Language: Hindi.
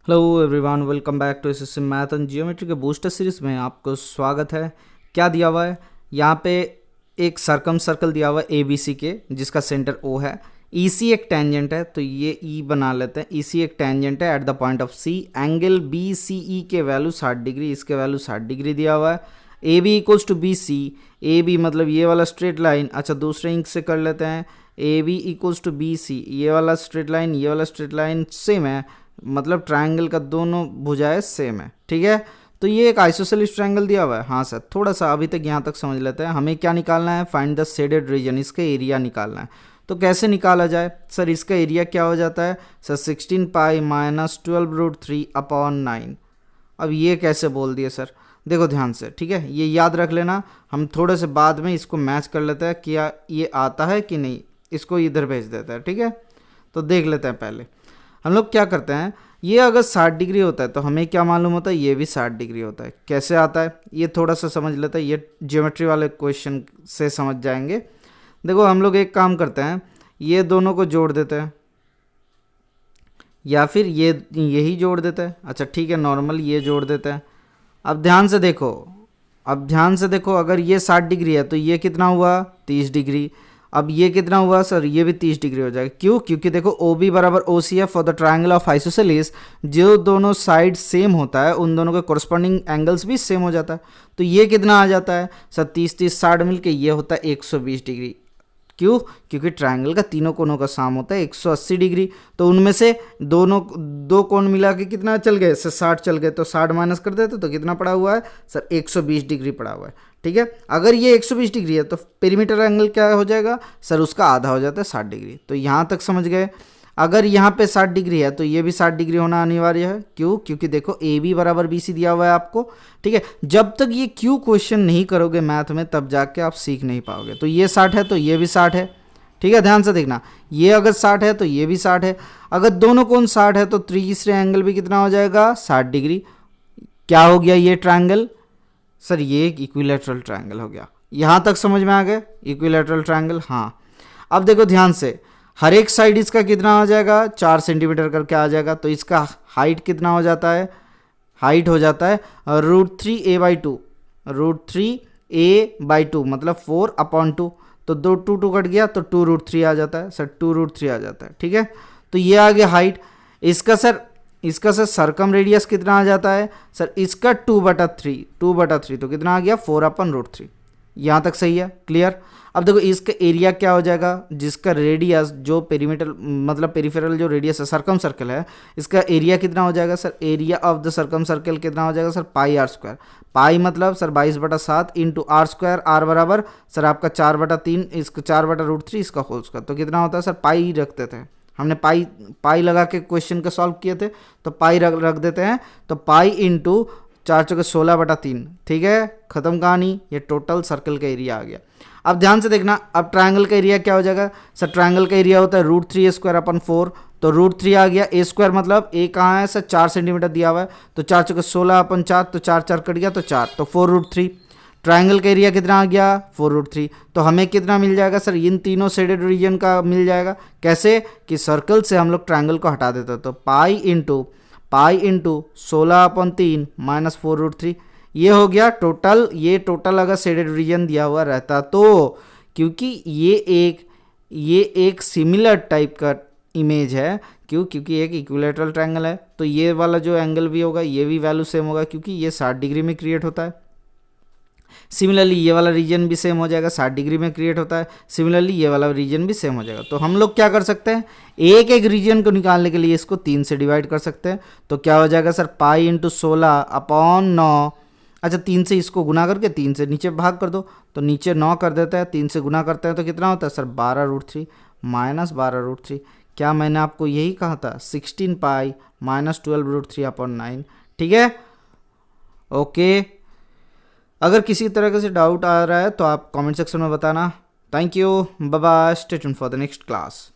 Hello everyone, welcome back to SSC math and geometry के बूस्टर सीरीज में आपको स्वागत है। क्या दिया हुआ है यहाँ पे? एक सर्कम सर्कल दिया हुआ है ए बी सी के, जिसका सेंटर ओ है। ईसी एक टेंजेंट है, तो ये ई बना लेते हैं। ईसी एक टेंजेंट है at the point of C. Angle B C E के वैल्यू 60 डिग्री, इसके वैल्यू 60 डिग्री दिया हुआ है। A B equals to B C. A B मतलब ये वाला स्ट्रेट लाइन। अच्छा, दूसरे इंक से कर लेते हैं। A B equals to B C, ये वाला स्ट्रेट लाइन, ये वाला स्ट्रेट लाइन सेम है, मतलब ट्रायंगल का दोनों भुजाएं सेम है। ठीक है, तो ये एक आइसोसेलेस ट्रायंगल दिया हुआ है। हाँ सर, थोड़ा सा अभी तक यहाँ तक समझ लेते हैं। हमें क्या निकालना है? फाइंड द शेडेड रीजन, इसका एरिया निकालना है। तो कैसे निकाला जाए सर? इसका एरिया क्या हो जाता है सर? 16 pi minus 12√3 upon 9। अब ये कैसे बोल दिए सर? देखो ध्यान से, ठीक है, ये याद रख लेना। हम थोड़े से बाद में इसको मैच कर लेते हैं, क्या ये आता है कि नहीं। इसको इधर भेज देता है, ठीक है। तो देख लेते हैं पहले हम लोग क्या करते हैं। ये अगर 60 डिग्री होता है तो हमें क्या मालूम होता है? ये भी 60 डिग्री होता है। कैसे आता है ये थोड़ा सा समझ लेते हैं, ये ज्योमेट्री वाले क्वेश्चन से समझ जाएंगे। देखो हम लोग एक काम करते हैं, ये दोनों को जोड़ देते हैं, या फिर ये यही जोड़ देते हैं। अच्छा ठीक है, नॉर्मल ये जोड़ देते हैं। अब ध्यान से देखो, अगर ये 60 डिग्री है तो ये कितना हुआ? 30 डिग्री। अब ये कितना हुआ सर? ये भी 30 डिग्री हो जाएगा। क्यों? क्योंकि देखो ओ बी बराबर ओ सी है for the triangle of isosceles. जो दोनों साइड सेम होता है उन दोनों के कोरस्पॉन्डिंग एंगल्स भी सेम हो जाता है। तो ये कितना आ जाता है सर? 30-30-60 मिलके ये होता है 120 डिग्री। क्यों? क्योंकि ट्रायंगल का तीनों कोनों का साम होता है 180 डिग्री। तो उनमें से दो कोण मिला के कितना चल गए सर? 60 चल गए। तो 60 माइनस कर देते तो कितना पड़ा हुआ है सर? 120 डिग्री पड़ा हुआ है। ठीक है, अगर ये 120 डिग्री है तो पेरीमीटर एंगल क्या हो जाएगा सर? उसका आधा हो जाता है 60 डिग्री। तो यहाँ तक समझ गए। अगर यहाँ पे 60 डिग्री है तो ये भी 60 डिग्री होना अनिवार्य है। क्यों? क्योंकि देखो ए बी बराबर बी सी दिया हुआ है आपको। ठीक है, जब तक ये क्यू क्वेश्चन नहीं करोगे मैथ में तब जाके आप सीख नहीं पाओगे। तो ये 60 है तो ये भी 60 है। ठीक है, ध्यान से देखना, ये अगर 60 है तो ये भी 60 है। अगर दोनों कोण 60 है तो तीसरे एंगल भी कितना हो जाएगा? 60 डिग्री। क्या हो गया ये ट्रायंगल सर? ये एक इक्विलैटरल ट्रायंगल हो गया। यहाँ तक समझ में आ गया इक्विलैटरल ट्रायंगल। हाँ, अब देखो ध्यान से, हर एक साइड इसका कितना हो जाएगा? 4 सेंटीमीटर करके आ जाएगा। तो इसका हाइट कितना हो जाता है? हाइट हो जाता है √3a/2। √3a/2 मतलब 4/2। तो 2 कट गया तो 2√3 आ जाता है सर। 2√3 आ जाता है। ठीक है, तो ये आ गया हाइट। इसका सर सरकम रेडियस कितना आ जाता है सर? इसका 2/3 तो कितना आ गया? 4/√3। यहाँ तक सही है, क्लियर। अब देखो इसका एरिया क्या हो जाएगा? जिसका रेडियस जो पेरीमीटर मतलब पेरिफेरल जो रेडियस है सर्कम सर्कल है, इसका एरिया कितना हो जाएगा sir? Area of the circum circle कितना हो जाएगा सर? πr²। पाई मतलब सर 22/7 इंटू r²। आर बराबर सर आपका 4/3, इसका 4/√3, इसका होल स्क्वायर। तो कितना होता है सर? पाई रखते थे हमने, पाई लगा के क्वेश्चन का सॉल्व किए थे। तो पाई रख देते हैं। तो पाई इंटू 4×16/3। ठीक है, खत्म कहानी। ये टोटल सर्कल का एरिया आ गया। अब ध्यान से देखना, अब ट्रायंगल का एरिया क्या हो जाएगा सर? ट्रायंगल का एरिया होता है √3a²/4। तो √3 आ गया। a² मतलब a कहाँ है सर? 4 सेंटीमीटर दिया हुआ है। तो 4×16/4, तो 4 कट गया तो 4, तो 4√3। ट्रायंगल का एरिया कितना आ गया? 4√3। तो हमें कितना मिल जाएगा सर? इन तीनों शेडेड रीजन का मिल जाएगा। कैसे? कि सर्कल से हम लोग ट्रायंगल को हटा देते हैं। तो पाई इंटू 16/3 माइनस 4√3, ये हो गया टोटल। ये टोटल अगर शेडेड रीजन दिया हुआ रहता तो, क्योंकि ये एक सिमिलर टाइप का इमेज है। क्यों? क्योंकि एक इक्विलैटरल ट्रायंगल है। तो ये वाला जो एंगल भी होगा ये भी वैल्यू सेम होगा, क्योंकि ये 60 डिग्री में क्रिएट होता है। सिमिलरली ये वाला रीजन भी सेम हो जाएगा, 60 डिग्री में क्रिएट होता है। सिमिलरली ये वाला रीजन भी सेम हो जाएगा। तो हम लोग क्या कर सकते हैं? एक एक रीजन को निकालने के लिए इसको 3 से डिवाइड कर सकते हैं। तो क्या हो जाएगा सर? Pi into 16/9। अच्छा, 3 से इसको गुना करके 3 से नीचे भाग कर दो। तो नीचे 9 कर देता है, 3 से गुना करते हैं तो कितना होता है सर? 12√3 माइनस 12√3। क्या मैंने आपको यही कहा था? 16 पाई माइनस 12√3/9। ठीक है, ओके। अगर किसी तरह से डाउट आ रहा है तो आप कमेंट सेक्शन में बताना। Thank you, bye bye, stay tuned for the next class.